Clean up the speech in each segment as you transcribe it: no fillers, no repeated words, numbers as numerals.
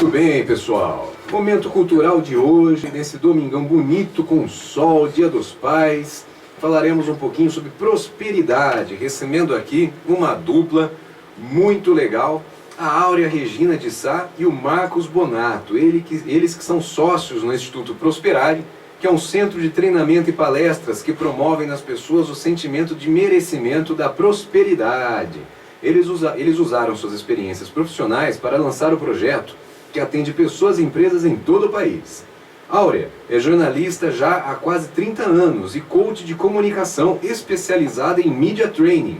Muito bem, pessoal. Momento cultural de hoje, nesse domingão bonito com sol, Dia dos Pais. Falaremos um pouquinho sobre prosperidade, recebendo aqui uma dupla muito legal, a Áurea Regina de Sá e o Marcos Bonato. Eles que são sócios no Instituto Prosperare, que é um centro de treinamento e palestras que promovem nas pessoas o sentimento de merecimento da prosperidade. Eles usaram suas experiências profissionais para lançar o projeto que atende pessoas e empresas em todo o país. Áurea é jornalista já há quase 30 anos e coach de comunicação especializada em Media Training,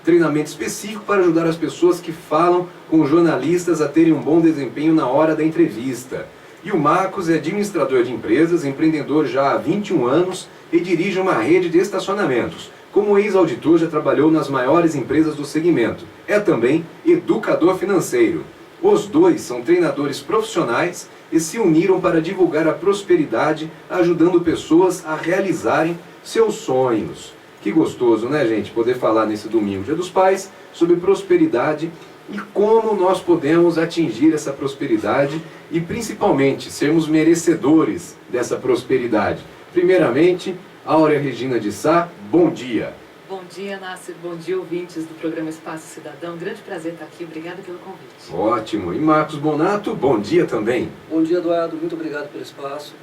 treinamento específico para ajudar as pessoas que falam com jornalistas a terem um bom desempenho na hora da entrevista. E o Marcos é administrador de empresas, empreendedor já há 21 anos e dirige uma rede de estacionamentos. Como ex-auditor, já trabalhou nas maiores empresas do segmento. É também educador financeiro. Os dois são treinadores profissionais e se uniram para divulgar a prosperidade, ajudando pessoas a realizarem seus sonhos. Que gostoso, né, gente? Poder falar nesse domingo, Dia dos Pais, sobre prosperidade e como nós podemos atingir essa prosperidade e, principalmente, sermos merecedores dessa prosperidade. Primeiramente, Áurea Regina de Sá, bom dia. Bom dia, Nácio. Bom dia, ouvintes do programa Espaço Cidadão. Grande prazer estar aqui. Obrigada pelo convite. Ótimo. E Marcos Bonato, bom dia também. Bom dia, Eduardo. Muito obrigado pelo espaço.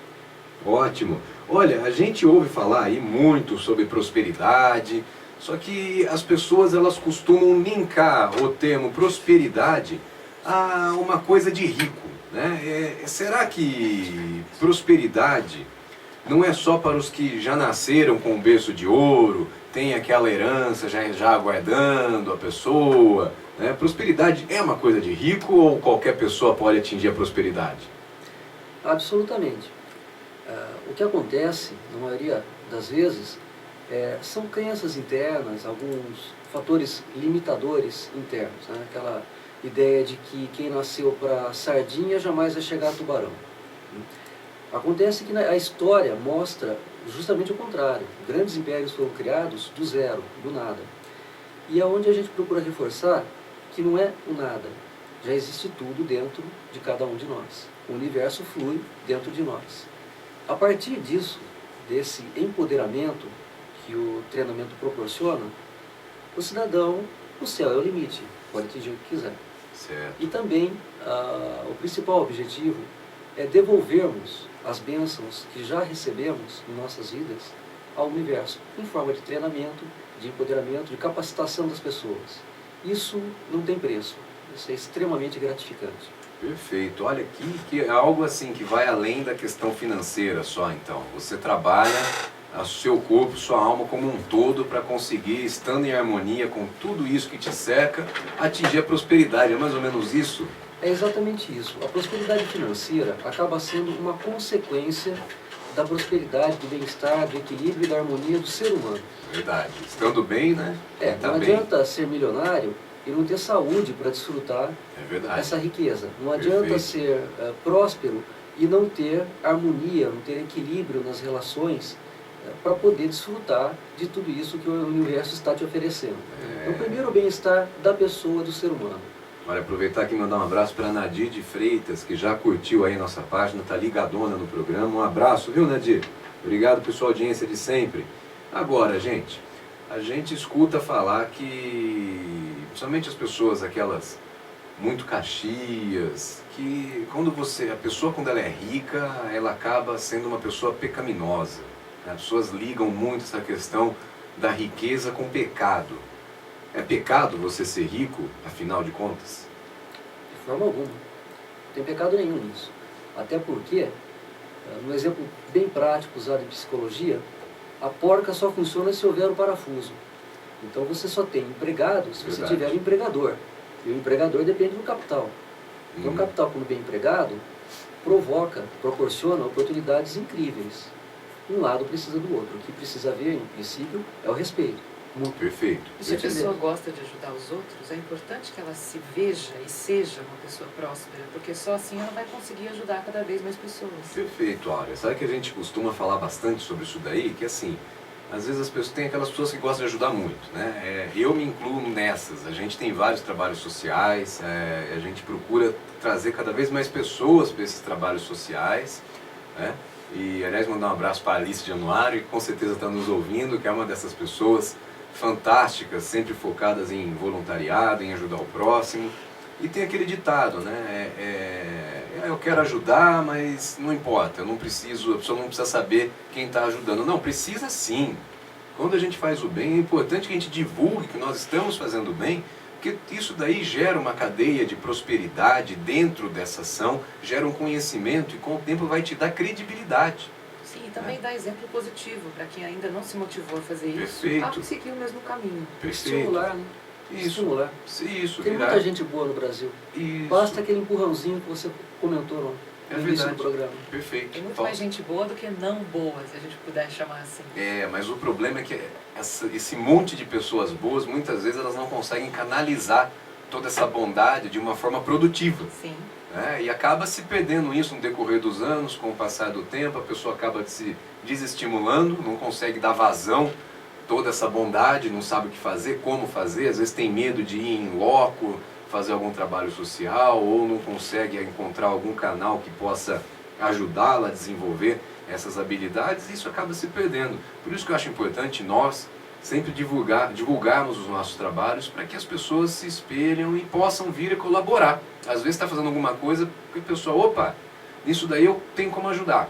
Ótimo. Olha, a gente ouve falar aí muito sobre prosperidade, só que as pessoas elas costumam linkar o termo prosperidade a uma coisa de rico, né? Será que prosperidade não é só para os que já nasceram com um berço de ouro, tem aquela herança já aguardando a pessoa, né? Prosperidade é uma coisa de rico ou qualquer pessoa pode atingir a prosperidade? Absolutamente. O que acontece, na maioria das vezes, são crenças internas, alguns fatores limitadores internos, né? Aquela ideia de que quem nasceu para sardinha jamais vai chegar a tubarão. Acontece que a história mostra justamente o contrário. Grandes impérios foram criados do zero, do nada. E é onde a gente procura reforçar que não é o nada. Já existe tudo dentro de cada um de nós. O universo flui dentro de nós. A partir disso, desse empoderamento que o treinamento proporciona, o cidadão, o céu é o limite, pode atingir o que quiser. Certo. E também o principal objetivo é devolvermos as bênçãos que já recebemos em nossas vidas ao universo, em forma de treinamento, de empoderamento, de capacitação das pessoas. Isso não tem preço, isso é extremamente gratificante. Perfeito. Olha, que é algo assim que vai além da questão financeira só, então. Você trabalha o seu corpo, sua alma como um todo para conseguir, estando em harmonia com tudo isso que te cerca, atingir a prosperidade. É mais ou menos isso? É exatamente isso. A prosperidade financeira acaba sendo uma consequência da prosperidade, do bem-estar, do equilíbrio e da harmonia do ser humano. Verdade. Estando bem, né? Não adianta ser milionário e não ter saúde para desfrutar essa riqueza. Não adianta ser próspero e não ter harmonia, não ter equilíbrio nas relações para poder desfrutar de tudo isso que o universo está te oferecendo. Então, primeiro, o bem-estar da pessoa, do ser humano. Olha, aproveitar aqui e mandar um abraço para a Nadir de Freitas, que já curtiu aí nossa página, está ligadona no programa. Um abraço, viu, Nadir? Obrigado por sua audiência de sempre. Agora, gente, a gente escuta falar que, principalmente as pessoas, aquelas muito caxias, que a pessoa quando ela é rica, ela acaba sendo uma pessoa pecaminosa. As pessoas ligam muito essa questão da riqueza com pecado. É pecado você ser rico, afinal de contas? De forma alguma. Não tem pecado nenhum nisso. Até porque, um exemplo bem prático usado em psicologia, a porca só funciona se houver o parafuso. Então você só tem empregado se você tiver um empregador. E o empregador depende do capital. Então o capital, quando bem empregado, proporciona oportunidades incríveis. Um lado precisa do outro. O que precisa haver, em princípio, é o respeito. Muito perfeito. E se a pessoa gosta de ajudar os outros, é importante que ela se veja e seja uma pessoa próspera, porque só assim ela vai conseguir ajudar cada vez mais pessoas. Perfeito, Áurea. Sabe que a gente costuma falar bastante sobre isso daí? Que assim, às vezes as pessoas tem aquelas pessoas que gostam de ajudar muito, né? Eu me incluo nessas. A gente tem vários trabalhos sociais, a gente procura trazer cada vez mais pessoas para esses trabalhos sociais, né? E, aliás, mandar um abraço para a Alice de Januário, que com certeza está nos ouvindo, que é uma dessas pessoas fantásticas, sempre focadas em voluntariado, em ajudar o próximo. E tem aquele ditado, né? Eu quero ajudar, mas não importa, eu não preciso, a pessoa não precisa saber quem está ajudando. Não, precisa sim. Quando a gente faz o bem, é importante que a gente divulgue que nós estamos fazendo o bem, porque isso daí gera uma cadeia de prosperidade dentro dessa ação, gera um conhecimento e com o tempo vai te dar credibilidade. Sim, e também dá exemplo positivo para quem ainda não se motivou a fazer Perfeito. isso, a seguir o mesmo caminho. Perfeito. Estimular, né? Isso. Estimular. Isso, Tem virar. muita gente boa no Brasil. Isso. Basta aquele empurrãozinho que você comentou no início do programa. Perfeito. Tem muito mais gente boa do que não boa, se a gente puder chamar assim. Mas o problema é que esse monte de pessoas boas, muitas vezes elas não conseguem canalizar toda essa bondade de uma forma produtiva. Sim. E acaba se perdendo isso no decorrer dos anos, com o passar do tempo, a pessoa acaba se desestimulando, não consegue dar vazão toda essa bondade, não sabe o que fazer, como fazer, às vezes tem medo de ir em loco, fazer algum trabalho social, ou não consegue encontrar algum canal que possa ajudá-la a desenvolver essas habilidades, e isso acaba se perdendo. Por isso que eu acho importante nós sempre divulgarmos os nossos trabalhos para que as pessoas se espelhem e possam vir a colaborar. Às vezes está fazendo alguma coisa que a pessoa, opa, nisso daí eu tenho como ajudar.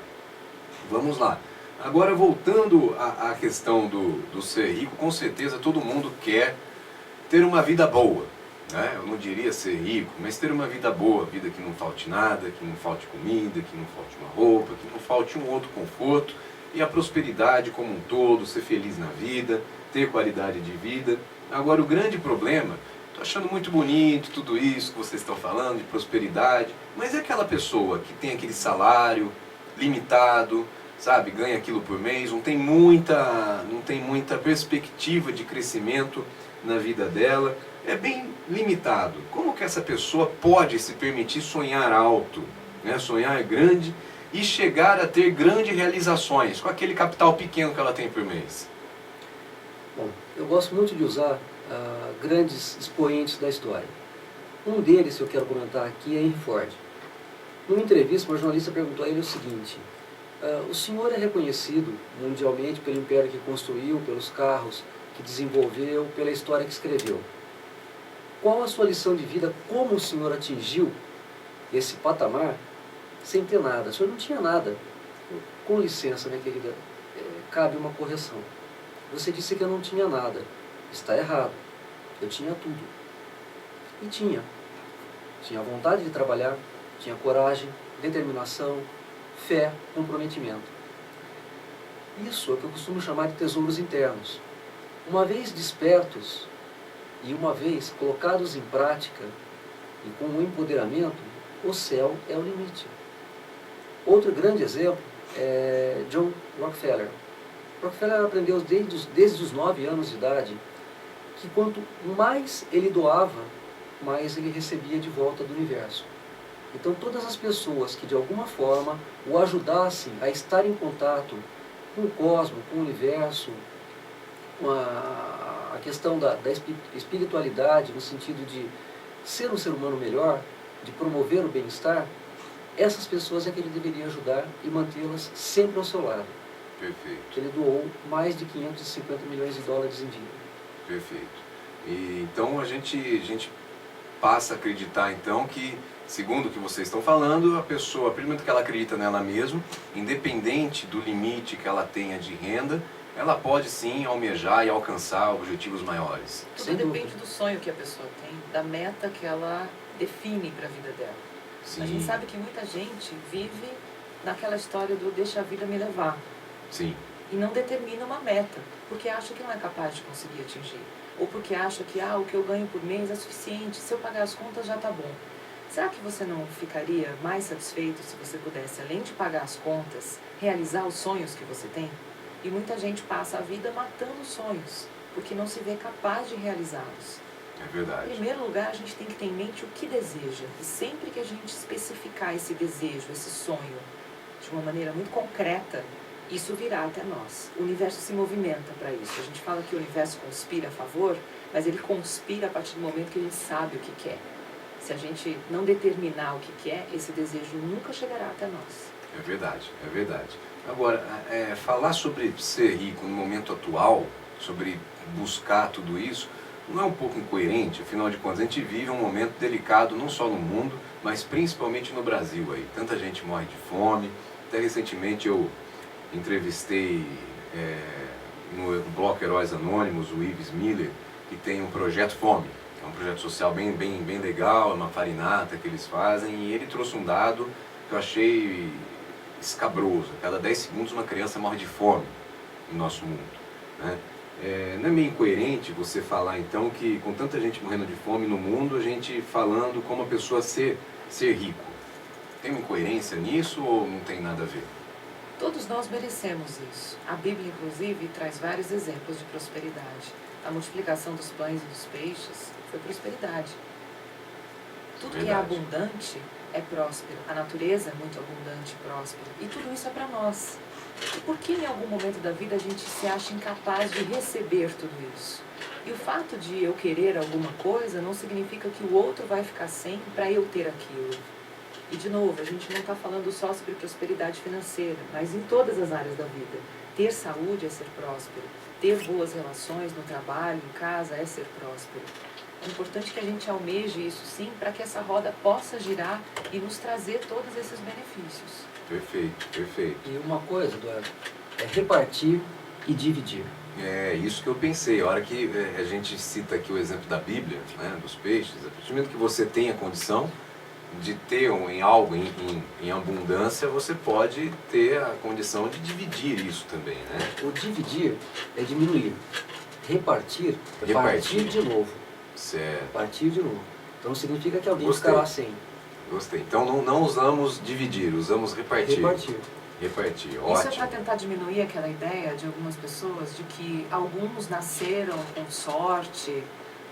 Vamos lá. Agora, voltando à questão do ser rico, com certeza todo mundo quer ter uma vida boa, né? Eu não diria ser rico, mas ter uma vida boa, vida que não falte nada, que não falte comida, que não falte uma roupa, que não falte um outro conforto, e a prosperidade como um todo, ser feliz na vida, ter qualidade de vida. Agora, o grande problema, estou achando muito bonito tudo isso que vocês estão falando, de prosperidade, mas é aquela pessoa que tem aquele salário limitado, sabe, ganha aquilo por mês, não tem muita perspectiva de crescimento na vida dela, é bem limitado. Como que essa pessoa pode se permitir sonhar alto, né? Sonhar grande e chegar a ter grandes realizações com aquele capital pequeno que ela tem por mês? Bom, eu gosto muito de usar grandes expoentes da história. Um deles que eu quero comentar aqui é Henry Ford. Numa entrevista, uma jornalista perguntou a ele o seguinte: o senhor é reconhecido mundialmente pelo império que construiu, pelos carros que desenvolveu, pela história que escreveu. Qual a sua lição de vida? Como o senhor atingiu esse patamar sem ter nada? O senhor não tinha nada. Com licença, minha querida, cabe uma correção. Você disse que eu não tinha nada. Está errado. Eu tinha tudo. E tinha. Tinha vontade de trabalhar, tinha coragem, determinação, fé, comprometimento. Isso é o que eu costumo chamar de tesouros internos. Uma vez despertos e uma vez colocados em prática e com o empoderamento, o céu é o limite. Outro grande exemplo é John Rockefeller. Rockefeller aprendeu desde os 9 anos de idade que quanto mais ele doava, mais ele recebia de volta do universo. Então todas as pessoas que de alguma forma o ajudassem a estar em contato com o cosmos, com o universo, com a questão da espiritualidade, no sentido de ser um ser humano melhor, de promover o bem-estar, essas pessoas é que ele deveria ajudar e mantê-las sempre ao seu lado. Perfeito. Ele doou mais de 550 milhões de dólares em vida. Perfeito. E então a gente passa a acreditar então que, segundo o que vocês estão falando, a pessoa, primeiro que ela acredita nela mesma, independente do limite que ela tenha de renda, ela pode sim almejar e alcançar objetivos maiores. Tudo depende do sonho que a pessoa tem, da meta que ela define para a vida dela. Sim. A gente sabe que muita gente vive naquela história do deixa a vida me levar. Sim. E não determina uma meta, porque acha que não é capaz de conseguir atingir. Ou porque acha que o que eu ganho por mês é suficiente, se eu pagar as contas já está bom. Será que você não ficaria mais satisfeito se você pudesse, além de pagar as contas, realizar os sonhos que você tem? E muita gente passa a vida matando os sonhos, porque não se vê capaz de realizá-los. É verdade. Em primeiro lugar, a gente tem que ter em mente o que deseja. E sempre que a gente especificar esse desejo, esse sonho, de uma maneira muito concreta, isso virá até nós. O universo se movimenta para isso. A gente fala que o universo conspira a favor, mas ele conspira a partir do momento que ele sabe o que quer. Se a gente não determinar o que quer, esse desejo nunca chegará até nós. É verdade, é verdade. Agora, falar sobre ser rico no momento atual, sobre buscar tudo isso, não é um pouco incoerente? Afinal de contas, a gente vive um momento delicado não só no mundo, mas principalmente no Brasil aí. Tanta gente morre de fome. Até recentemente eu entrevistei no bloco Heróis Anônimos o Ives Miller, que tem um projeto Fome. É um projeto social bem legal, é uma farinata que eles fazem, e ele trouxe um dado que eu achei escabroso. A cada 10 segundos uma criança morre de fome no nosso mundo, né? Não é meio incoerente você falar então que com tanta gente morrendo de fome no mundo, a gente falando como a pessoa ser rico? Tem uma incoerência nisso ou não tem nada a ver? Todos nós merecemos isso. A Bíblia, inclusive, traz vários exemplos de prosperidade. A multiplicação dos pães e dos peixes foi prosperidade. Tudo que é abundante é próspero. A natureza é muito abundante e próspera. E tudo isso é para nós. E por que em algum momento da vida a gente se acha incapaz de receber tudo isso? E o fato de eu querer alguma coisa não significa que o outro vai ficar sem para eu ter aquilo. E de novo, a gente não está falando só sobre prosperidade financeira, mas em todas as áreas da vida. Ter saúde é ser próspero. Ter boas relações no trabalho, em casa, é ser próspero. É importante que a gente almeje isso sim, para que essa roda possa girar e nos trazer todos esses benefícios. Perfeito, perfeito. E uma coisa, Eduardo, é repartir e dividir. É isso que eu pensei. A hora que a gente cita aqui o exemplo da Bíblia, né, dos peixes, a partir do momento que você tem a condição de ter algo em abundância, você pode ter a condição de dividir isso também, né? O dividir é diminuir. Repartir é partir de novo. Certo. Partir de novo. Então significa que alguém Gostei. ficará sem. Gostei. Então não usamos dividir, usamos repartir. Repartir. Repartir, Isso ótimo. é para tentar diminuir aquela ideia de algumas pessoas de que alguns nasceram com sorte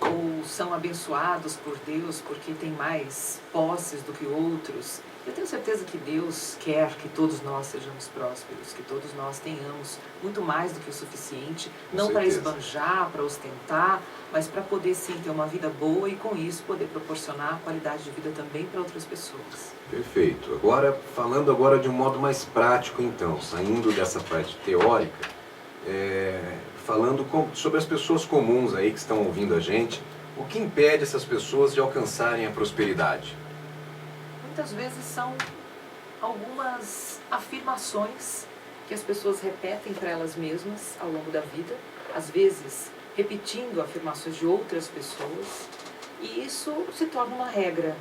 ou são abençoados por Deus porque têm mais posses do que outros. Eu tenho certeza que Deus quer que todos nós sejamos prósperos, que todos nós tenhamos muito mais do que o suficiente, não para esbanjar, para ostentar, mas para poder sim ter uma vida boa e com isso poder proporcionar qualidade de vida também para outras pessoas. Perfeito. Agora, falando agora de um modo mais prático então, saindo dessa parte teórica, falando sobre as pessoas comuns aí que estão ouvindo a gente, o que impede essas pessoas de alcançarem a prosperidade? Muitas vezes são algumas afirmações que as pessoas repetem para elas mesmas ao longo da vida, às vezes repetindo afirmações de outras pessoas, e isso se torna uma regra.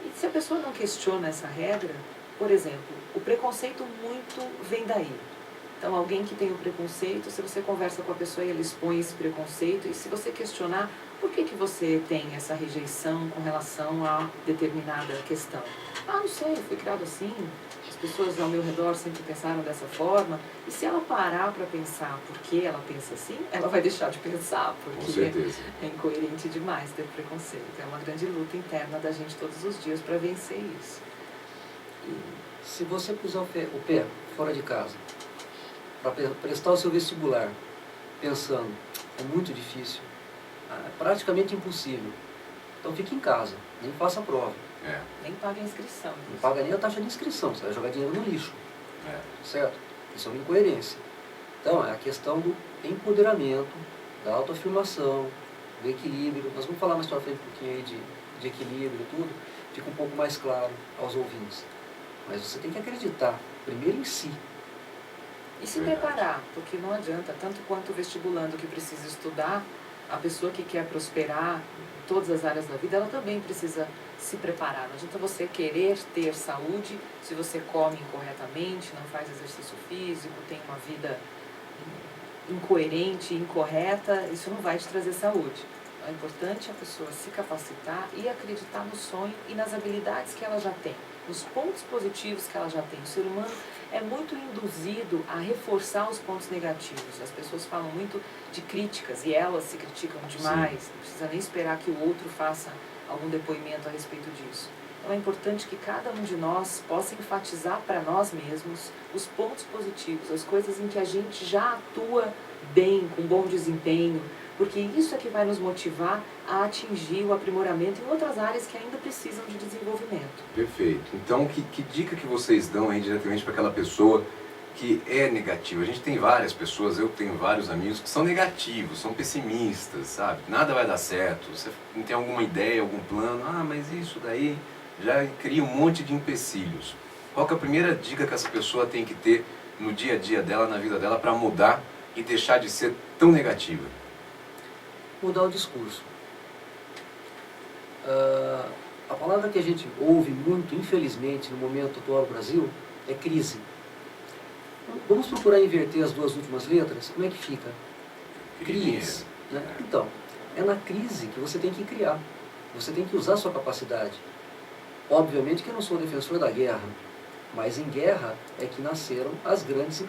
E se a pessoa não questiona essa regra, por exemplo, o preconceito muito vem daí. Então, alguém que tem o preconceito, se você conversa com a pessoa e ela expõe esse preconceito, e se você questionar por que você tem essa rejeição com relação a determinada questão. Ah, não sei, fui criado assim, as pessoas ao meu redor sempre pensaram dessa forma, e se ela parar para pensar por que ela pensa assim, ela vai deixar de pensar, porque é incoerente demais ter preconceito. É uma grande luta interna da gente todos os dias para vencer isso. E se você puser o pé fora de casa, para prestar o seu vestibular, pensando, é muito difícil, é praticamente impossível, então fique em casa, nem faça a prova. Nem paga a inscrição. Não paga nem a taxa de inscrição, você vai jogar dinheiro no lixo. É. Certo? Isso é uma incoerência. Então, é a questão do empoderamento, da autoafirmação, do equilíbrio. Nós vamos falar mais para frente um pouquinho aí de equilíbrio e tudo, fica um pouco mais claro aos ouvintes. Mas você tem que acreditar, primeiro em si. E se preparar, porque não adianta, tanto quanto o vestibulando que precisa estudar, a pessoa que quer prosperar em todas as áreas da vida, ela também precisa se preparar. Não adianta você querer ter saúde se você come incorretamente, não faz exercício físico, tem uma vida incoerente, incorreta, isso não vai te trazer saúde. Então, é importante a pessoa se capacitar e acreditar no sonho e nas habilidades que ela já tem, nos pontos positivos que ela já tem. O ser humano é muito induzido a reforçar os pontos negativos. As pessoas falam muito de críticas e elas se criticam demais. Sim. Não precisa nem esperar que o outro faça algum depoimento a respeito disso. Então é importante que cada um de nós possa enfatizar para nós mesmos os pontos positivos, as coisas em que a gente já atua bem, com bom desempenho, porque isso é que vai nos motivar a atingir o aprimoramento em outras áreas que ainda precisam de desenvolvimento. Perfeito. Então, que dica que vocês dão aí diretamente para aquela pessoa que é negativa? A gente tem várias pessoas, eu tenho vários amigos que são negativos, são pessimistas, sabe? Nada vai dar certo, você não tem alguma ideia, algum plano, mas isso daí já cria um monte de empecilhos. Qual que é a primeira dica que essa pessoa tem que ter no dia a dia dela, na vida dela, para mudar e deixar de ser tão negativa? Mudar o discurso. A palavra que a gente ouve muito, infelizmente, no momento atual do Brasil, é crise. Vamos procurar inverter as duas últimas letras? Como é que fica? Crise. Né? Então, é na crise que você tem que criar. Você tem que usar a sua capacidade. Obviamente que eu não sou defensor da guerra, mas em guerra é que nasceram as grandes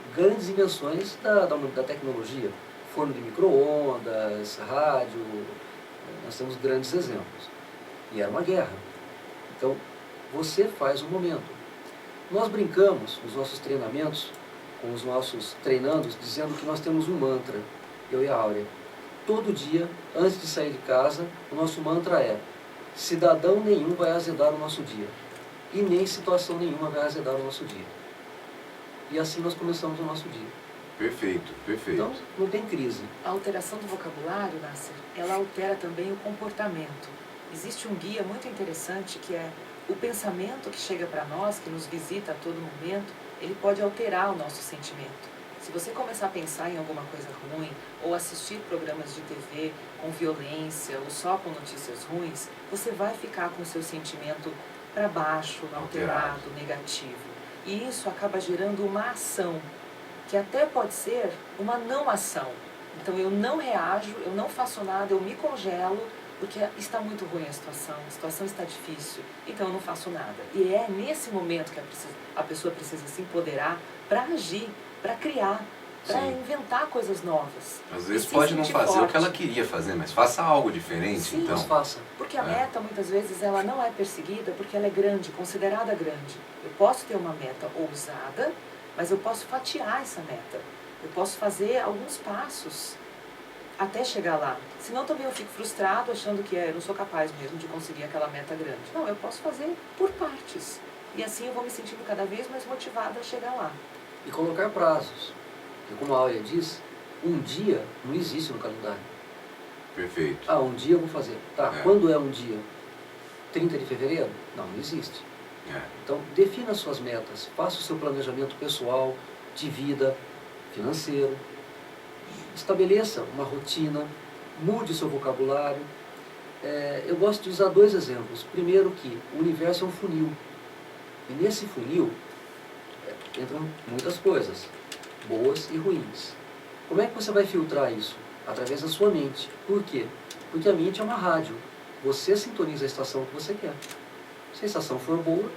invenções da tecnologia. Forno de micro-ondas, rádio, nós temos grandes exemplos. E era uma guerra. Então, você faz o momento. Nós brincamos nos nossos treinamentos, com os nossos treinandos, dizendo que nós temos um mantra, eu e a Áurea. Todo dia, antes de sair de casa, o nosso mantra é: cidadão nenhum vai azedar o nosso dia. E nem situação nenhuma vai azedar o nosso dia. E assim nós começamos o nosso dia. Perfeito, perfeito. Então, não tem crise. A alteração do vocabulário, Nasser, ela altera também o comportamento. Existe um guia muito interessante que é o pensamento que chega para nós, que nos visita a todo momento, ele pode alterar o nosso sentimento. Se você começar a pensar em alguma coisa ruim, ou assistir programas de TV com violência, ou só com notícias ruins, você vai ficar com o seu sentimento para baixo, alterado, negativo. E isso acaba gerando uma ação, que até pode ser uma não ação. Então eu não reajo, eu não faço nada, eu me congelo, porque está muito ruim a situação está difícil, então eu não faço nada. E é nesse momento que a pessoa precisa se empoderar para agir, para criar, para inventar coisas novas. Às vezes pode não fazer o que ela queria fazer, mas faça algo diferente. Sim, então. Faça. Porque a meta, muitas vezes, ela não é perseguida porque ela é grande, considerada grande. Eu posso ter uma meta ousada, mas eu posso fatiar essa meta. Eu posso fazer alguns passos até chegar lá. Senão também eu fico frustrado achando que eu não sou capaz mesmo de conseguir aquela meta grande. Não, eu posso fazer por partes. E assim eu vou me sentindo cada vez mais motivada a chegar lá. E colocar prazos. Porque como a Áurea diz, um dia não existe no calendário. Perfeito. Um dia eu vou fazer. Quando é um dia? 30 de fevereiro? Não existe. Então, defina suas metas, faça o seu planejamento pessoal, de vida, financeiro, estabeleça uma rotina, mude o seu vocabulário. Eu gosto de usar dois exemplos. Primeiro que o universo é um funil, e nesse funil entram muitas coisas, boas e ruins. Como é que você vai filtrar isso? Através da sua mente. Por quê? Porque a mente é uma rádio. Você sintoniza a estação que você quer. Se a estação for boa...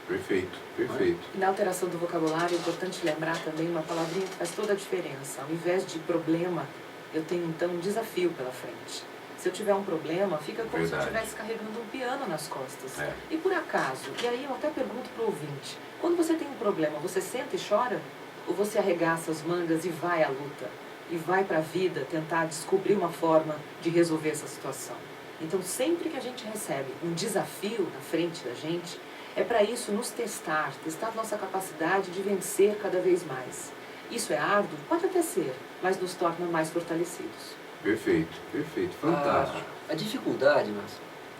Perfeito, perfeito. E na alteração do vocabulário é importante lembrar também uma palavrinha que faz toda a diferença. Ao invés de problema, eu tenho então um desafio pela frente. Se eu tiver um problema, fica como se eu estivesse carregando um piano nas costas. E por acaso, e aí eu até pergunto para o ouvinte, quando você tem um problema, você senta e chora? Ou você arregaça as mangas e vai à luta? E vai para a vida tentar descobrir uma forma de resolver essa situação? Então, sempre que a gente recebe um desafio na frente da gente, é para isso nos testar nossa capacidade de vencer cada vez mais. Isso é árduo? Pode até ser, mas nos torna mais fortalecidos. Perfeito, perfeito, fantástico. A dificuldade,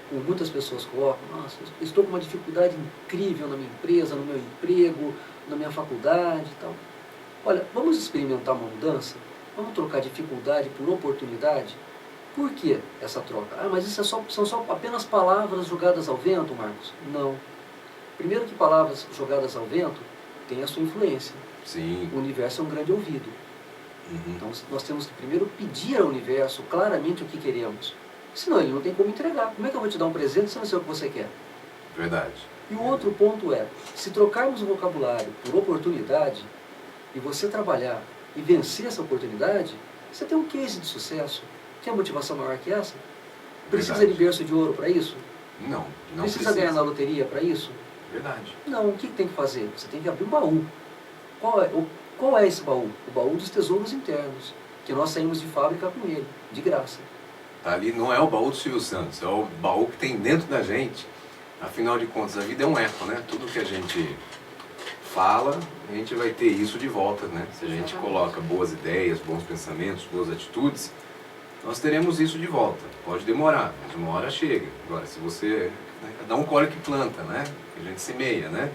como muitas pessoas colocam, nossa, eu estou com uma dificuldade incrível na minha empresa, no meu emprego, na minha faculdade e tal. Olha, vamos experimentar uma mudança? Vamos trocar dificuldade por oportunidade? Por que essa troca? Mas isso são só apenas palavras jogadas ao vento, Marcos? Não. Primeiro que palavras jogadas ao vento têm a sua influência. Sim. O universo é um grande ouvido. Então nós temos que primeiro pedir ao universo claramente o que queremos. Senão ele não tem como entregar. Como é que eu vou te dar um presente se não sei o que você quer? Verdade. E o outro ponto é, se trocarmos o vocabulário por oportunidade, e você trabalhar e vencer essa oportunidade, você tem um case de sucesso. Quer motivação maior que essa? Precisa de berço de ouro para isso? Não Precisa ganhar na loteria para isso? Verdade. Não, o que tem que fazer? Você tem que abrir um baú. Qual é esse baú? O baú dos tesouros internos, que nós saímos de fábrica com ele, de graça. Tá ali, não é o baú do Silvio Santos, é o baú que tem dentro da gente. Afinal de contas, a vida é um eco, né? Tudo que a gente fala, a gente vai ter isso de volta, né? Se a gente coloca boas ideias, bons pensamentos, boas atitudes, nós teremos isso de volta. Pode demorar, mas uma hora chega. Agora, se você... Cada um colhe o que planta, né? A gente semeia, né?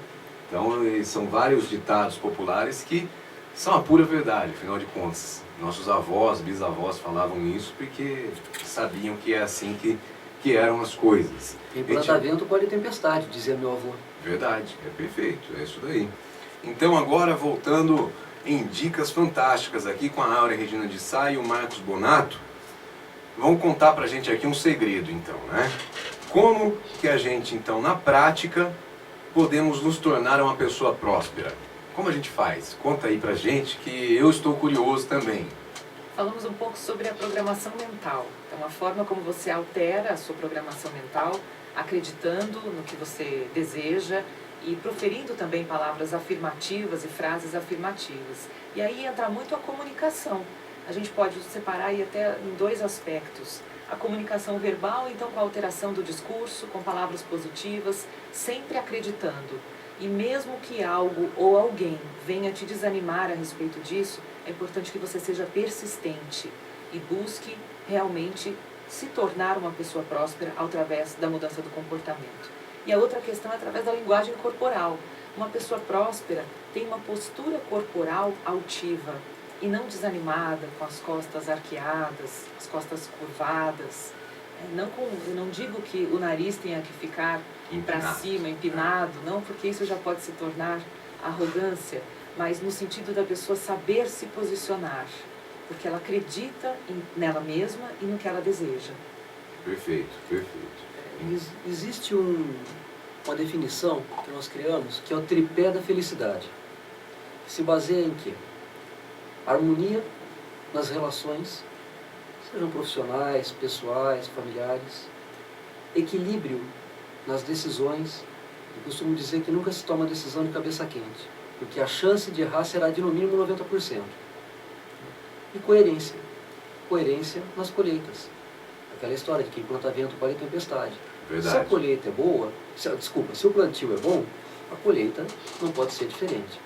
Então, são vários ditados populares que são a pura verdade, afinal de contas. Nossos avós, bisavós falavam isso porque sabiam que é assim que eram as coisas. Quem planta vento colhe tempestade, dizia meu avô. Verdade, é perfeito, é isso daí. Então agora voltando em dicas fantásticas aqui com a Áurea Regina de Sá e o Marcos Bonato, vão contar pra gente aqui um segredo então, né? Como que a gente então na prática podemos nos tornar uma pessoa próspera? Como a gente faz? Conta aí pra gente que eu estou curioso também. Falamos um pouco sobre a programação mental. Então, a forma como você altera a sua programação mental, acreditando no que você deseja e proferindo também palavras afirmativas e frases afirmativas. E aí entra muito a comunicação. A gente pode separar aí até em dois aspectos. A comunicação verbal, então, com a alteração do discurso, com palavras positivas, sempre acreditando. E mesmo que algo ou alguém venha te desanimar a respeito disso, é importante que você seja persistente e busque realmente se tornar uma pessoa próspera através da mudança do comportamento. E a outra questão é através da linguagem corporal. Uma pessoa próspera tem uma postura corporal altiva e não desanimada, com as costas arqueadas, as costas curvadas. Eu não digo que o nariz tenha que ficar para cima, empinado, não, porque isso já pode se tornar arrogância, mas no sentido da pessoa saber se posicionar, porque ela acredita nela mesma e no que ela deseja. Perfeito, perfeito. Existe uma definição que nós criamos, que é o tripé da felicidade. Se baseia em quê? Harmonia nas relações, sejam profissionais, pessoais, familiares. Equilíbrio nas decisões. Eu costumo dizer que nunca se toma decisão de cabeça quente, porque a chance de errar será de no mínimo 90%. E coerência. Coerência nas colheitas. Aquela história de quem planta vento colhe tempestade. Verdade. Se a colheita é boa, se o plantio é bom, a colheita não pode ser diferente.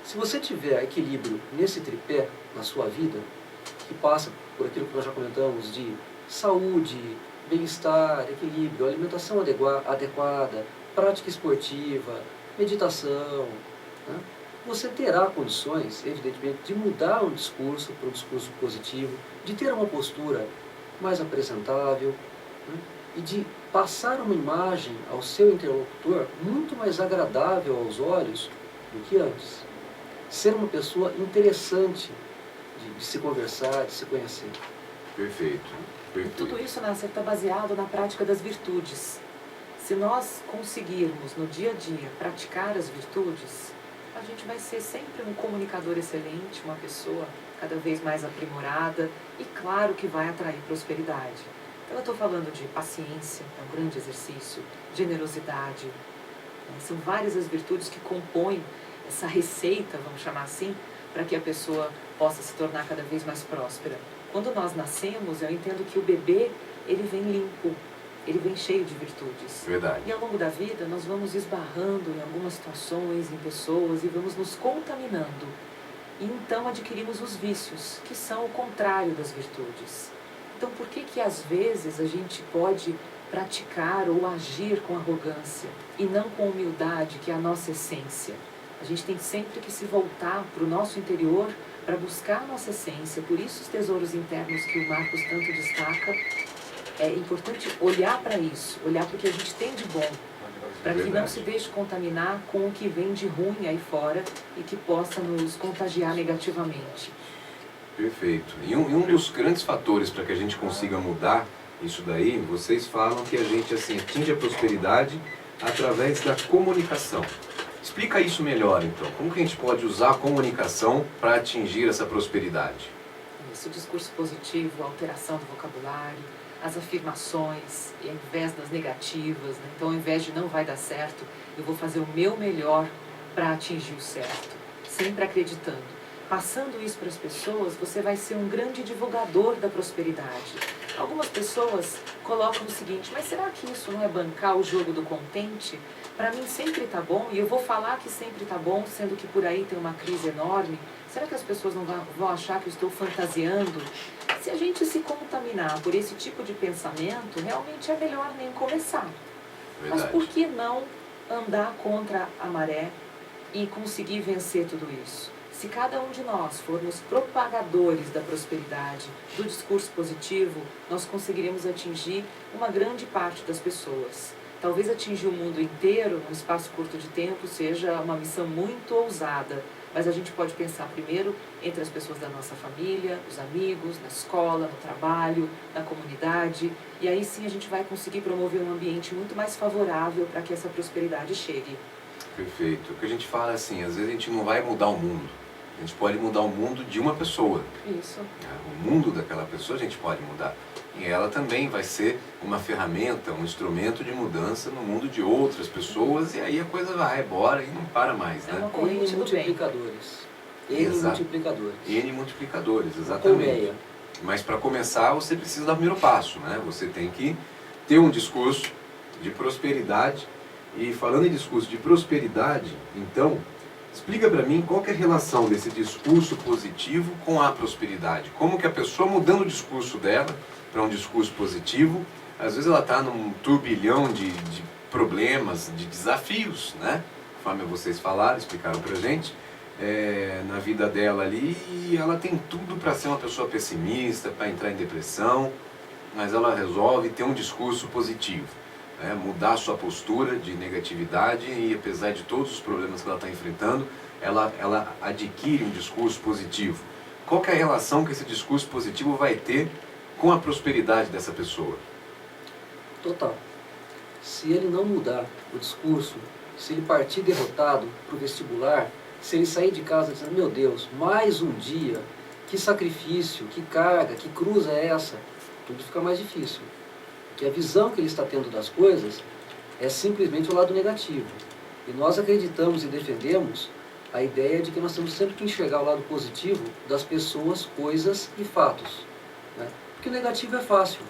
Se você tiver equilíbrio nesse tripé na sua vida, que passa por aquilo que nós já comentamos de saúde, bem-estar, equilíbrio, alimentação adequada, prática esportiva, meditação, né? Você terá condições, evidentemente, de mudar o discurso para um discurso positivo, de ter uma postura mais apresentável, né? E de passar uma imagem ao seu interlocutor muito mais agradável aos olhos do que antes. Ser uma pessoa interessante de se conversar, de se conhecer. Perfeito. E tudo isso está baseado na prática das virtudes. Se nós conseguirmos no dia a dia praticar as virtudes, a gente vai ser sempre um comunicador excelente, uma pessoa cada vez mais aprimorada e claro que vai atrair prosperidade. Então eu estou falando de paciência, é um grande exercício, generosidade, né? São várias as virtudes que compõem essa receita, vamos chamar assim, para que a pessoa possa se tornar cada vez mais próspera. Quando nós nascemos, eu entendo que o bebê, ele vem limpo, ele vem cheio de virtudes. Verdade. E ao longo da vida, nós vamos esbarrando em algumas situações, em pessoas, e vamos nos contaminando. E então adquirimos os vícios, que são o contrário das virtudes. Então por que às vezes a gente pode praticar ou agir com arrogância e não com humildade, que é a nossa essência? A gente tem sempre que se voltar para o nosso interior para buscar a nossa essência. Por isso os tesouros internos que o Marcos tanto destaca, é importante olhar para isso, olhar para o que a gente tem de bom, para que não se deixe contaminar com o que vem de ruim aí fora e que possa nos contagiar negativamente. Perfeito. E um dos grandes fatores para que a gente consiga mudar isso daí, vocês falam que a gente assim, atinge a prosperidade através da comunicação. Explica isso melhor, então. Como que a gente pode usar a comunicação para atingir essa prosperidade? Isso, o discurso positivo, a alteração do vocabulário, as afirmações, ao invés das negativas, né? Então, ao invés de não vai dar certo, eu vou fazer o meu melhor para atingir o certo, sempre acreditando. Passando isso para as pessoas, você vai ser um grande divulgador da prosperidade. Algumas pessoas colocam o seguinte: mas será que isso não é bancar o jogo do contente? Para mim sempre está bom, e eu vou falar que sempre está bom, sendo que por aí tem uma crise enorme. Será que as pessoas não vão achar que eu estou fantasiando? Se a gente se contaminar por esse tipo de pensamento, realmente é melhor nem começar. Verdade. Mas por que não andar contra a maré e conseguir vencer tudo isso? Se cada um de nós formos propagadores da prosperidade, do discurso positivo, nós conseguiremos atingir uma grande parte das pessoas. Talvez atingir o mundo inteiro num espaço curto de tempo seja uma missão muito ousada, mas a gente pode pensar primeiro entre as pessoas da nossa família, os amigos, na escola, no trabalho, na comunidade, e aí sim a gente vai conseguir promover um ambiente muito mais favorável para que essa prosperidade chegue. Perfeito. O que a gente fala assim, às vezes a gente não vai mudar o mundo. A gente pode mudar o mundo de uma pessoa. Isso. O mundo daquela pessoa a gente pode mudar. E ela também vai ser uma ferramenta, um instrumento de mudança no mundo de outras pessoas. E aí a coisa vai embora e não para mais, É né? uma corrente do bem. multiplicadores. N Exato. multiplicadores. N multiplicadores, exatamente. Colmeia. Mas para começar você precisa dar o primeiro passo, né? Você tem que ter um discurso de prosperidade. E falando em discurso de prosperidade, então, explica para mim qual que é a relação desse discurso positivo com a prosperidade. Como que a pessoa mudando o discurso dela para um discurso positivo, às vezes ela está num turbilhão de problemas, de desafios, né? Conforme vocês falaram, explicaram para a gente, na vida dela ali, e ela tem tudo para ser uma pessoa pessimista, para entrar em depressão, mas ela resolve ter um discurso positivo. Mudar a sua postura de negatividade e apesar de todos os problemas que ela está enfrentando, ela adquire um discurso positivo. Qual que é a relação que esse discurso positivo vai ter com a prosperidade dessa pessoa? Total. Se ele não mudar o discurso, se ele partir derrotado para o vestibular, se ele sair de casa dizendo: meu Deus, mais um dia, que sacrifício, que carga, que cruz é essa? Tudo fica mais difícil. Que a visão que ele está tendo das coisas é simplesmente o lado negativo. E nós acreditamos e defendemos a ideia de que nós temos sempre que enxergar o lado positivo das pessoas, coisas e fatos, né? Porque o negativo é fácil.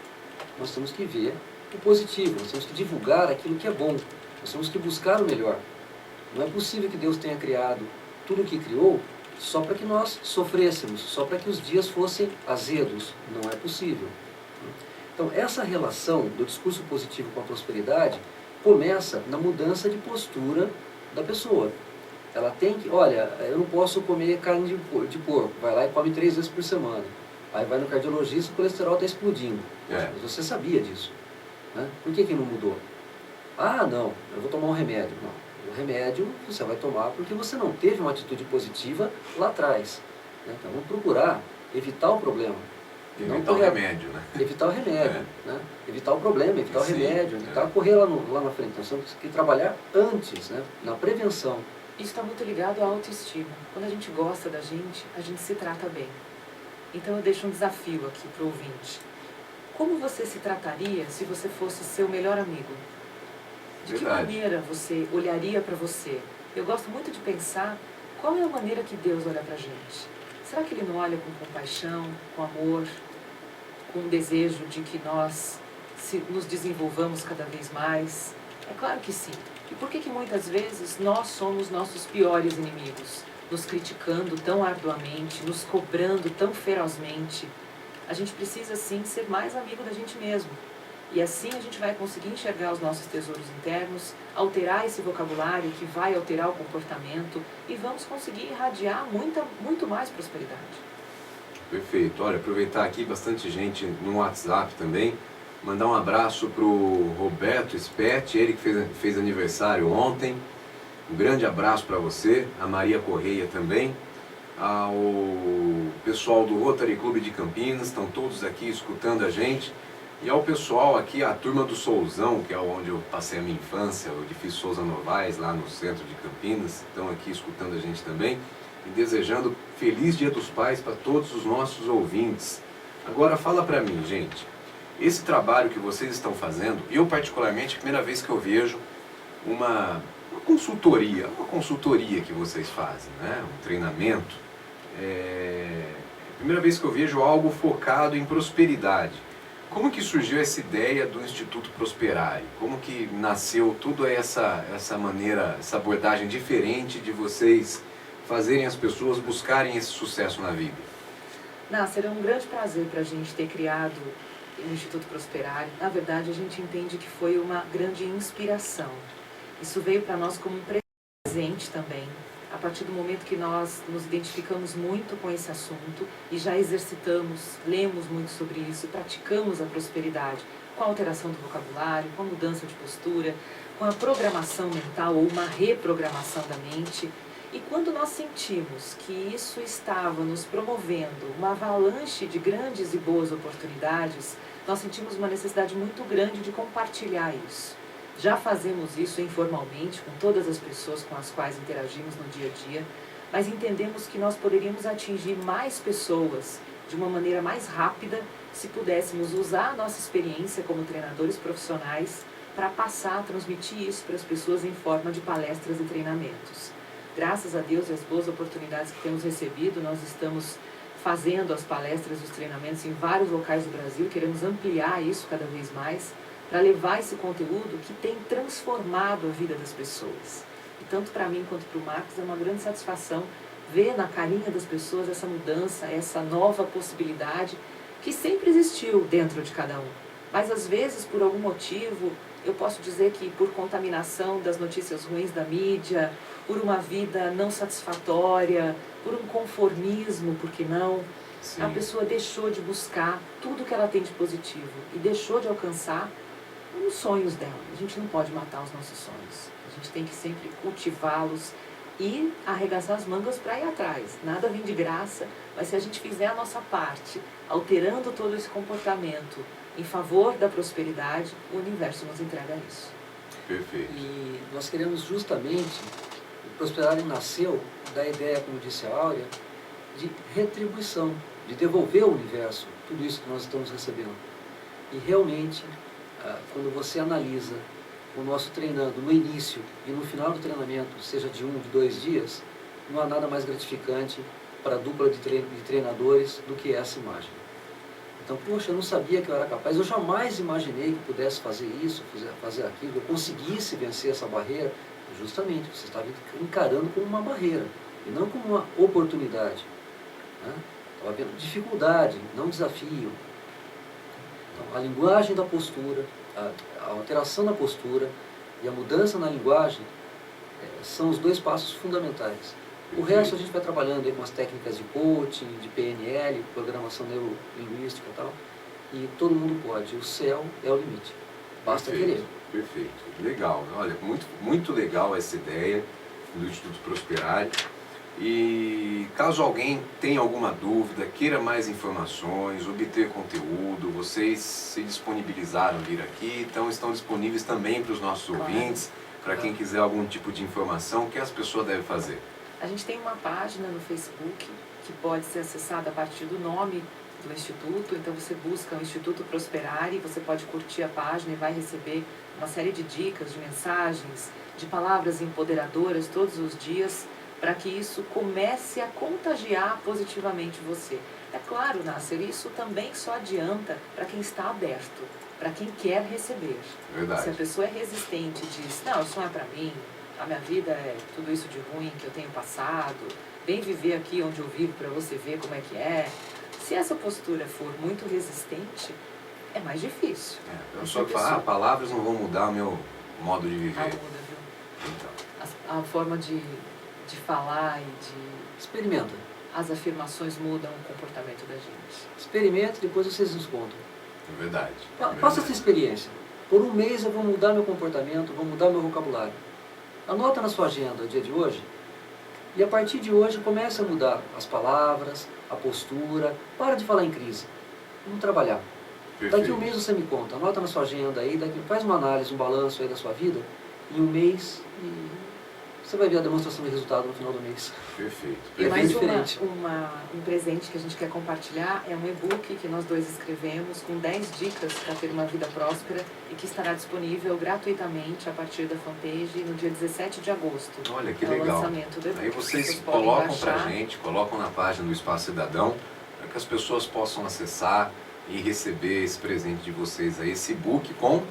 Nós temos que ver o positivo, nós temos que divulgar aquilo que é bom, nós temos que buscar o melhor. Não é possível que Deus tenha criado tudo o que criou só para que nós sofrêssemos, só para que os dias fossem azedos. Não é possível. Então, essa relação do discurso positivo com a prosperidade começa na mudança de postura da pessoa. Ela tem que, olha, eu não posso comer carne de porco, vai lá e come 3 vezes por semana. Aí vai no cardiologista e o colesterol está explodindo. Mas você sabia disso, né? Por que não mudou? Ah, não, eu vou tomar um remédio. Não, o remédio você vai tomar porque você não teve uma atitude positiva lá atrás, né? Então, vamos procurar evitar o problema. Evitar o remédio, né? Evitar o remédio, né? Evitar o problema, evitar o remédio, evitar correr lá na frente. Nós temos que trabalhar antes, né? Na prevenção. Isso está muito ligado à autoestima. Quando a gente gosta da gente se trata bem. Então eu deixo um desafio aqui para o ouvinte. Como você se trataria se você fosse seu melhor amigo? De que maneira você olharia para você? Eu gosto muito de pensar qual é a maneira que Deus olha para a gente. Será que Ele não olha com compaixão, com amor, com um desejo de que nós nos desenvolvamos cada vez mais? É claro que sim. E por que muitas vezes nós somos nossos piores inimigos? Nos criticando tão arduamente, nos cobrando tão ferozmente. A gente precisa sim ser mais amigo da gente mesmo. E assim a gente vai conseguir enxergar os nossos tesouros internos, alterar esse vocabulário que vai alterar o comportamento e vamos conseguir irradiar muito mais prosperidade. Perfeito. Olha, aproveitar aqui bastante gente no WhatsApp também. Mandar um abraço para o Roberto Spetti, ele que fez aniversário ontem. Um grande abraço para você, a Maria Correia também, ao pessoal do Rotary Clube de Campinas, estão todos aqui escutando a gente. E ao pessoal aqui, a turma do Souzão, que é onde eu passei a minha infância, o edifício Souza Novaes, lá no centro de Campinas, estão aqui escutando a gente também. E desejando feliz Dia dos Pais para todos os nossos ouvintes. Agora fala para mim, gente. esse trabalho que vocês estão fazendo, eu particularmente, a primeira vez que eu vejo uma consultoria que vocês fazem, né? Um treinamento, a primeira vez que eu vejo algo focado em prosperidade. Como que surgiu essa ideia do Instituto Prosperare? Como que nasceu toda essa maneira, essa abordagem diferente de vocês fazerem as pessoas buscarem esse sucesso na vida? Nasser, é um grande prazer para a gente ter criado o Instituto Prosperare. Na verdade, a gente entende que foi uma grande inspiração. Isso veio para nós como um presente também, a partir do momento que nós nos identificamos muito com esse assunto e já exercitamos, lemos muito sobre isso, praticamos a prosperidade com a alteração do vocabulário, com a mudança de postura, com a programação mental ou uma reprogramação da mente. E quando nós sentimos que isso estava nos promovendo uma avalanche de grandes e boas oportunidades, nós sentimos uma necessidade muito grande de compartilhar isso. Já fazemos isso informalmente com todas as pessoas com as quais interagimos no dia a dia, mas entendemos que nós poderíamos atingir mais pessoas de uma maneira mais rápida se pudéssemos usar a nossa experiência como treinadores profissionais para passar a transmitir isso para as pessoas em forma de palestras e treinamentos. Graças a Deus e as boas oportunidades que temos recebido, nós estamos fazendo as palestras e os treinamentos em vários locais do Brasil, queremos ampliar isso cada vez mais, para levar esse conteúdo que tem transformado a vida das pessoas. E tanto para mim quanto para o Marcos é uma grande satisfação ver na carinha das pessoas essa mudança, essa nova possibilidade que sempre existiu dentro de cada um. Mas às vezes, por algum motivo, eu posso dizer que por contaminação das notícias ruins da mídia, por uma vida não satisfatória, por um conformismo, por que não? Sim. A pessoa deixou de buscar tudo que ela tem de positivo e deixou de alcançar os sonhos dela. A gente não pode matar os nossos sonhos. A gente tem que sempre cultivá-los e arregaçar as mangas para ir atrás. Nada vem de graça, mas se a gente fizer a nossa parte, alterando todo esse comportamento em favor da prosperidade, o universo nos entrega isso. Perfeito. E nós queremos justamente, o Prosperare nasceu da ideia, como disse a Áurea, de retribuição, de devolver ao universo tudo isso que nós estamos recebendo. E realmente, quando você analisa o nosso treinando no início e no final do treinamento, seja de 1 ou de 2 dias, não há nada mais gratificante para a dupla de treinadores do que essa imagem. Então, poxa, eu não sabia que eu era capaz, eu jamais imaginei que pudesse fazer isso, fazer aquilo, que eu conseguisse vencer essa barreira. Justamente, você estava encarando como uma barreira e não como uma oportunidade. Né? Estava vendo dificuldade, não desafio. Então, a linguagem da postura, a alteração da postura e a mudança na linguagem são os 2 passos fundamentais. O resto a gente vai trabalhando aí com as técnicas de coaching, de PNL, programação neurolinguística e tal, e todo mundo pode. O céu é o limite. Basta querer. Perfeito. Legal. Olha, muito legal essa ideia do Instituto Prosperare. E caso alguém tenha alguma dúvida, queira mais informações, obter conteúdo, vocês se disponibilizaram vir aqui, então estão disponíveis também para os nossos ouvintes, para quem quiser algum tipo de informação, o que as pessoas devem fazer? A gente tem uma página no Facebook que pode ser acessada a partir do nome do Instituto, então você busca o Instituto Prosperare, você pode curtir a página e vai receber uma série de dicas, de mensagens, de palavras empoderadoras todos os dias, para que isso comece a contagiar positivamente você. É claro, Nasser, isso também só adianta para quem está aberto, para quem quer receber. Verdade. Se a pessoa é resistente e diz, não, isso não é para mim, a minha vida é tudo isso de ruim que eu tenho passado, vem viver aqui onde eu vivo para você ver como é que é. Se essa postura for muito resistente, é mais difícil. Eu só falar, palavras não vão mudar o meu modo de viver. Muda, viu? Então. A forma de falar e de... Experimenta. As afirmações mudam o comportamento da gente. Experimenta e depois vocês nos contam. É verdade. Faça essa experiência. Por um mês eu vou mudar meu comportamento, vou mudar meu vocabulário. Anota na sua agenda o dia de hoje e a partir de hoje comece a mudar as palavras, a postura. Para de falar em crise. Vamos trabalhar. Perfeito. Daqui a um mês você me conta. Anota na sua agenda aí, faz uma análise, um balanço aí da sua vida em um mês e você vai ver a demonstração de resultado no final do mês. Perfeito. E É mais bem diferente. um presente que a gente quer compartilhar é um e-book que nós dois escrevemos com 10 dicas para ter uma vida próspera e que estará disponível gratuitamente a partir da fanpage no dia 17 de agosto. Olha que É o legal. lançamento do e-book. Aí vocês podem colocam pra baixar. gente, colocam na página do Espaço Cidadão, para que as pessoas possam acessar e receber esse presente de vocês aí, esse e-book com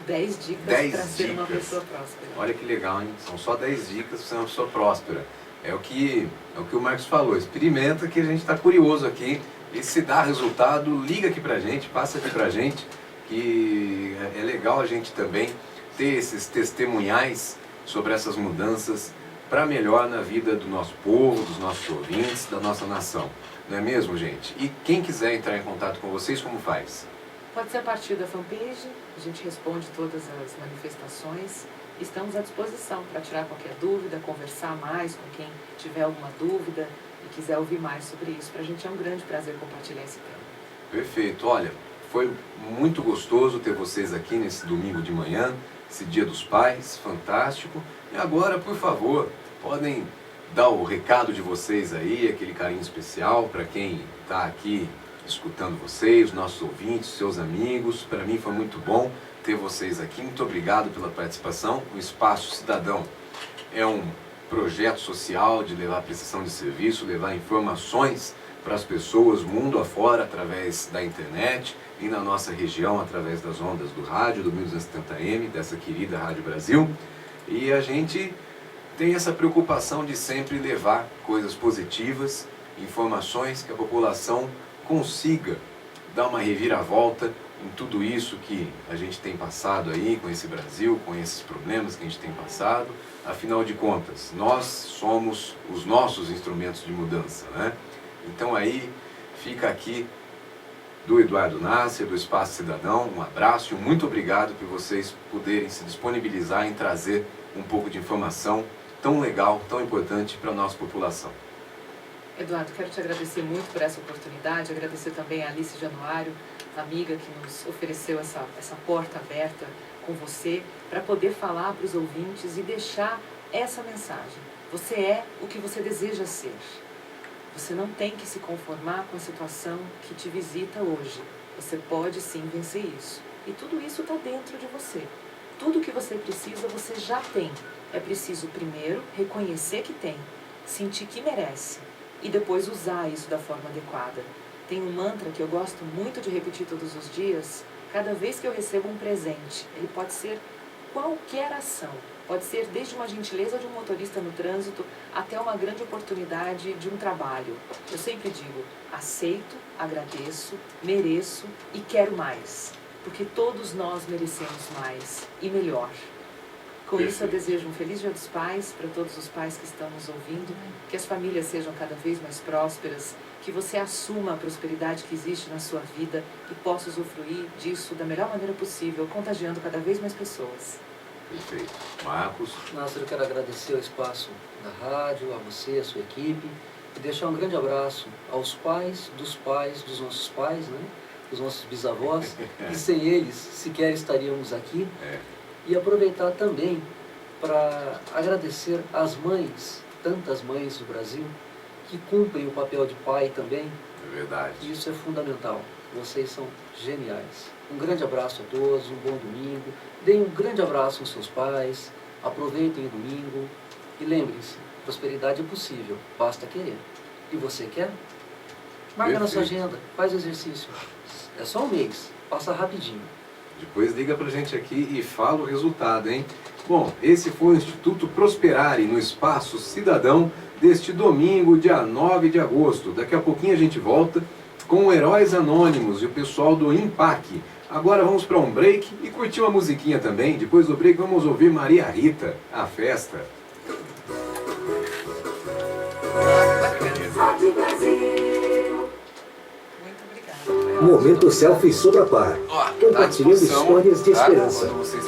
10 dicas 10 para ser uma dicas. pessoa próspera. Olha que legal, hein? São só 10 dicas para ser uma pessoa próspera. É o que o Marcos falou, experimenta que a gente está curioso aqui. E se dá resultado, liga aqui pra gente, passa aqui pra gente, que é legal a gente também ter esses testemunhais sobre essas mudanças para melhor na vida do nosso povo, dos nossos ouvintes, da nossa nação. Não é mesmo, gente? E quem quiser entrar em contato com vocês, como faz? Pode ser a partir da fanpage, a gente responde todas as manifestações. Estamos à disposição para tirar qualquer dúvida, conversar mais com quem tiver alguma dúvida e quiser ouvir mais sobre isso. Para a gente é um grande prazer compartilhar esse tema. Perfeito. Olha, foi muito gostoso ter vocês aqui nesse domingo de manhã, esse Dia dos Pais, fantástico. E agora, por favor, podem dar o recado de vocês aí, aquele carinho especial para quem está aqui escutando vocês, nossos ouvintes, seus amigos. Para mim foi muito bom ter vocês aqui. Muito obrigado pela participação. O Espaço Cidadão é um projeto social de levar prestação de serviço, levar informações para as pessoas mundo afora através da internet e na nossa região através das ondas do rádio, do 1270M, dessa querida Rádio Brasil. E a gente tem essa preocupação de sempre levar coisas positivas, informações que a população consiga dar uma reviravolta em tudo isso que a gente tem passado aí com esse Brasil, com esses problemas que a gente tem passado. Afinal de contas, nós somos os nossos instrumentos de mudança, né? Então aí fica aqui do Eduardo Nasser, do Espaço Cidadão, um abraço e muito obrigado por vocês poderem se disponibilizar em trazer um pouco de informação tão legal, tão importante para a nossa população. Eduardo, quero te agradecer muito por essa oportunidade, agradecer também a Alice Januário, amiga que nos ofereceu essa porta aberta com você, para poder falar para os ouvintes e deixar essa mensagem. Você é o que você deseja ser. Você não tem que se conformar com a situação que te visita hoje. Você pode sim vencer isso. E tudo isso está dentro de você. Tudo que você precisa, você já tem. É preciso primeiro reconhecer que tem, sentir que merece e depois usar isso da forma adequada. Tem um mantra que eu gosto muito de repetir todos os dias. Cada vez que eu recebo um presente, ele pode ser qualquer ação. Pode ser desde uma gentileza de um motorista no trânsito até uma grande oportunidade de um trabalho. Eu sempre digo, aceito, agradeço, mereço e quero mais. Porque todos nós merecemos mais e melhor. Com isso eu desejo um feliz Dia dos Pais para todos os pais que estão nos ouvindo, que as famílias sejam cada vez mais prósperas, que você assuma a prosperidade que existe na sua vida e possa usufruir disso da melhor maneira possível, contagiando cada vez mais pessoas. Perfeito. Marcos? Nasser, eu quero agradecer o espaço da rádio, a você, a sua equipe, e deixar um grande abraço aos pais dos nossos pais, né? Dos nossos bisavós, e sem eles sequer estaríamos aqui. E aproveitar também para agradecer às mães, tantas mães do Brasil, que cumprem o papel de pai também. É verdade. E isso é fundamental. Vocês são geniais. Um grande abraço a todos, um bom domingo. Deem um grande abraço aos seus pais, aproveitem o domingo. E lembrem-se, prosperidade é possível, basta querer. E você quer? Marca na sua agenda, faz o exercício. É só um mês, passa rapidinho. Depois liga pra gente aqui e fala o resultado, hein? Bom, esse foi o Instituto Prosperare no Espaço Cidadão deste domingo, dia 9 de agosto. Daqui a pouquinho a gente volta com Heróis Anônimos e o pessoal do IMPAC. Agora vamos para um break e curtir uma musiquinha também. Depois do break vamos ouvir Maria Rita, A Festa. Momento Selfie Sobrapar. Compartilhando histórias de esperança.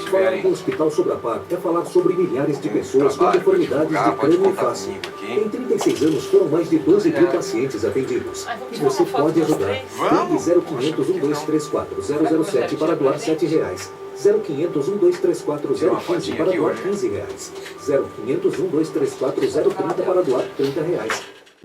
Falar do Hospital Sobrapar é falar sobre milhares de pessoas com deformidades de crânio e face. Em 36 anos foram mais de 12 mil pacientes atendidos. Ai, vamos E tirar você uma foto pode dos ajudar. três? Vamos? Ligue 0500 1234 007 para doar R$7. 0500 1234 015 para doar R$15. 0500 1234 030 para doar R$30.